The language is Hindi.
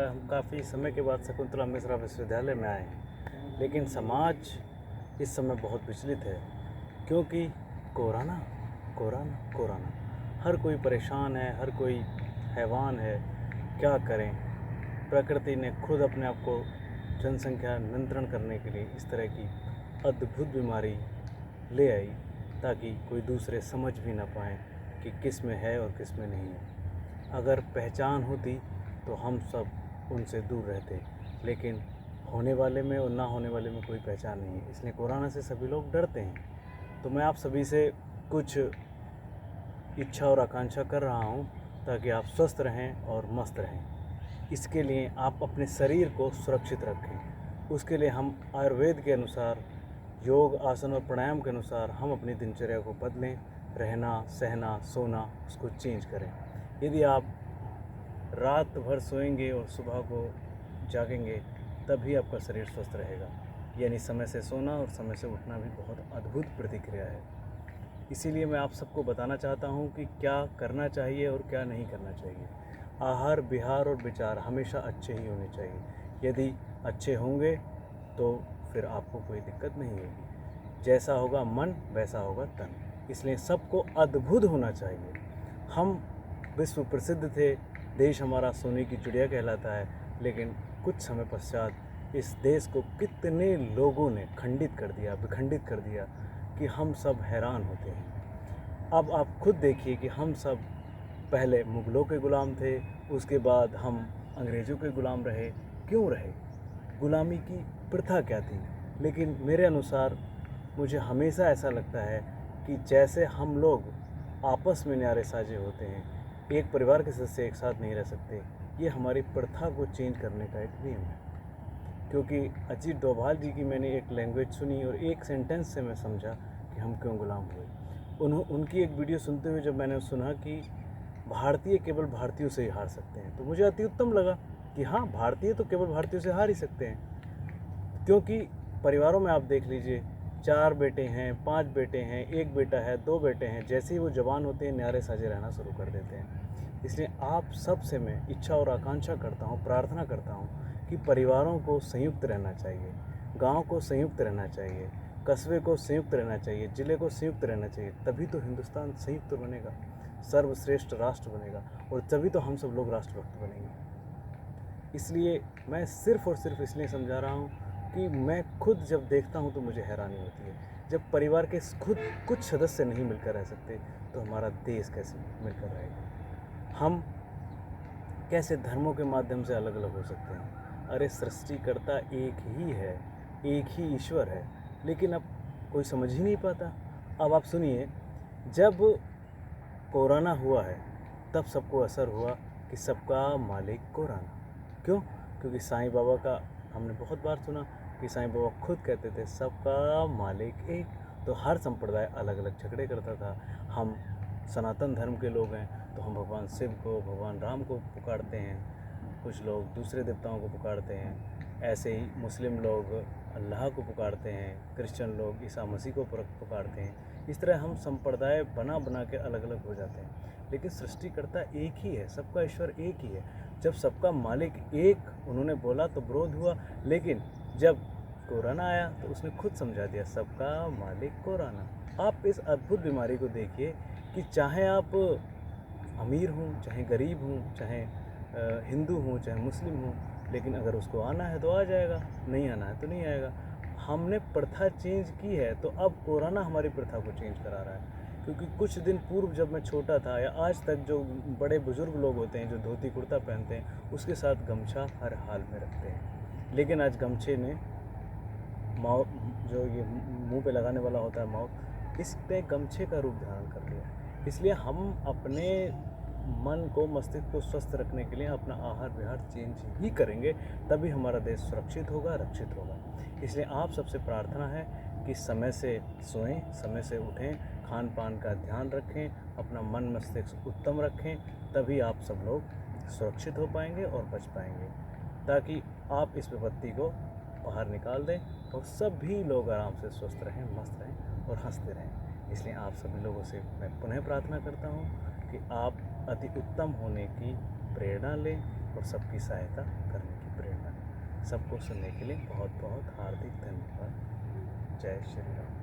हम काफ़ी समय के बाद शकुंतला मिश्रा विश्वविद्यालय में आए हैं, लेकिन समाज इस समय बहुत विचलित है क्योंकि कोरोना कोरोना कोरोना हर कोई परेशान है, हर कोई हैवान है। क्या करें? प्रकृति ने खुद अपने आप को जनसंख्या नियंत्रण करने के लिए इस तरह की अद्भुत बीमारी ले आई ताकि कोई दूसरे समझ भी ना पाए कि किस में है और किस में नहीं है। अगर पहचान होती तो हम सब उनसे दूर रहते, लेकिन होने वाले में और ना होने वाले में कोई पहचान नहीं है, इसलिए कोरोना से सभी लोग डरते हैं। तो मैं आप सभी से कुछ इच्छा और आकांक्षा कर रहा हूँ ताकि आप स्वस्थ रहें और मस्त रहें। इसके लिए आप अपने शरीर को सुरक्षित रखें। उसके लिए हम आयुर्वेद के अनुसार योग, आसन और प्राणायाम के अनुसार हम अपनी दिनचर्या को बदलें। रहना, सहना, सोना उसको चेंज करें। यदि आप रात भर सोएंगे और सुबह को जागेंगे तभी आपका शरीर स्वस्थ रहेगा। यानी समय से सोना और समय से उठना भी बहुत अद्भुत प्रतिक्रिया है। इसीलिए मैं आप सबको बताना चाहता हूँ कि क्या करना चाहिए और क्या नहीं करना चाहिए। आहार, विहार और विचार हमेशा अच्छे ही होने चाहिए। यदि अच्छे होंगे तो फिर आपको कोई दिक्कत नहीं होगी। जैसा होगा मन वैसा होगा तन। इसलिए सबको अद्भुत होना चाहिए। हम विश्व प्रसिद्ध थे, देश हमारा सोने की चिड़िया कहलाता है, लेकिन कुछ समय पश्चात इस देश को कितने लोगों ने खंडित कर दिया, विखंडित कर दिया कि हम सब हैरान होते हैं। अब आप खुद देखिए कि हम सब पहले मुग़लों के ग़ुलाम थे, उसके बाद हम अंग्रेज़ों के ग़ुलाम रहे। क्यों रहे? ग़ुलामी की प्रथा क्या थी? लेकिन मेरे अनुसार मुझे हमेशा ऐसा लगता है कि जैसे हम लोग आपस में न्यारे साझे होते हैं, एक परिवार के सदस्य एक साथ नहीं रह सकते, ये हमारी प्रथा को चेंज करने का एक नियम है। क्योंकि अजीत डोभाल जी की मैंने एक लैंग्वेज सुनी और एक सेंटेंस से मैं समझा कि हम क्यों गुलाम हुए। उनकी एक वीडियो सुनते हुए जब मैंने सुना कि भारतीय केवल भारतीयों से ही हार सकते हैं, तो मुझे अति उत्तम लगा कि हाँ, भारतीय तो केवल भारतीयों से हार ही सकते हैं। क्योंकि परिवारों में आप देख लीजिए, 4 बेटे हैं, 5 बेटे हैं, 1 बेटा है, 2 बेटे हैं, जैसे ही वो जवान होते हैं न्यारे साझे रहना शुरू कर देते हैं। इसलिए आप सब से मैं इच्छा और आकांक्षा करता हूँ, प्रार्थना करता हूँ कि परिवारों को संयुक्त रहना चाहिए, गांव को संयुक्त रहना चाहिए, कस्बे को संयुक्त रहना चाहिए, ज़िले को संयुक्त रहना चाहिए। तभी तो हिंदुस्तान संयुक्त बनेगा, सर्वश्रेष्ठ राष्ट्र बनेगा, और तभी तो हम सब लोग राष्ट्रभक्त बनेंगे। इसलिए मैं सिर्फ़ और सिर्फ इसलिए समझा रहा हूँ कि मैं खुद जब देखता हूँ तो मुझे हैरानी होती है। जब परिवार के खुद कुछ सदस्य नहीं मिलकर रह सकते तो हमारा देश कैसे मिलकर रहेगा? हम कैसे धर्मों के माध्यम से अलग अलग हो सकते हैं? अरे सृष्टिकर्ता एक ही है, एक ही ईश्वर है, लेकिन अब कोई समझ ही नहीं पाता। अब आप सुनिए, जब कोरोना हुआ है तब सबको असर हुआ कि सबका मालिक कोरोना। क्यों? क्योंकि साईं बाबा का हमने बहुत बार सुना कि साईं बाबा खुद कहते थे सबका मालिक एक। तो हर संप्रदाय अलग अलग झगड़े करता था। हम सनातन धर्म के लोग हैं तो हम भगवान शिव को, भगवान राम को पुकारते हैं, कुछ लोग दूसरे देवताओं को पुकारते हैं। ऐसे ही मुस्लिम लोग अल्लाह को पुकारते हैं, क्रिश्चियन लोग ईसा मसीह को पुकारते हैं। इस तरह हम संप्रदाय बना बना के अलग अलग हो जाते हैं, लेकिन सृष्टिकर्ता एक ही है, सबका ईश्वर एक ही है। जब सबका मालिक एक उन्होंने बोला तो विरोध हुआ, लेकिन जब कोरोना आया तो उसने खुद समझा दिया सबका मालिक कोरोना। आप इस अद्भुत बीमारी को देखिए कि चाहे आप अमीर हों, चाहे गरीब हों, चाहे हिंदू हों, चाहे मुस्लिम हों, लेकिन अगर उसको आना है तो आ जाएगा, नहीं आना है तो नहीं आएगा। हमने प्रथा चेंज की है तो अब कोरोना हमारी प्रथा को चेंज करा रहा है। क्योंकि कुछ दिन पूर्व जब मैं छोटा था या आज तक जो बड़े बुज़ुर्ग लोग होते हैं जो धोती कुर्ता पहनते हैं उसके साथ गमछा हर हाल में रखते हैं, लेकिन आज गमछे ने माउथ, जो ये मुंह पे लगाने वाला होता है माउथ, इस पे गमछे का रूप धारण कर लिया। इसलिए हम अपने मन को, मस्तिष्क को स्वस्थ रखने के लिए अपना आहार विहार चेंज ही करेंगे, तभी हमारा देश सुरक्षित होगा, रक्षित होगा। इसलिए आप सबसे प्रार्थना है कि समय से सोएं, समय से उठें, खान पान का ध्यान रखें, अपना मन मस्तिष्क उत्तम रखें, तभी आप सब लोग सुरक्षित हो पाएंगे और बच पाएंगे, ताकि आप इस विपत्ति को बाहर निकाल दें और सभी लोग आराम से स्वस्थ रहें, मस्त रहें और हंसते रहें। इसलिए आप सभी लोगों से मैं पुनः प्रार्थना करता हूँ कि आप अति उत्तम होने की प्रेरणा लें और सबकी सहायता करने की प्रेरणा। सबको सुनने के लिए बहुत बहुत हार्दिक धन्यवाद। जय श्री राम।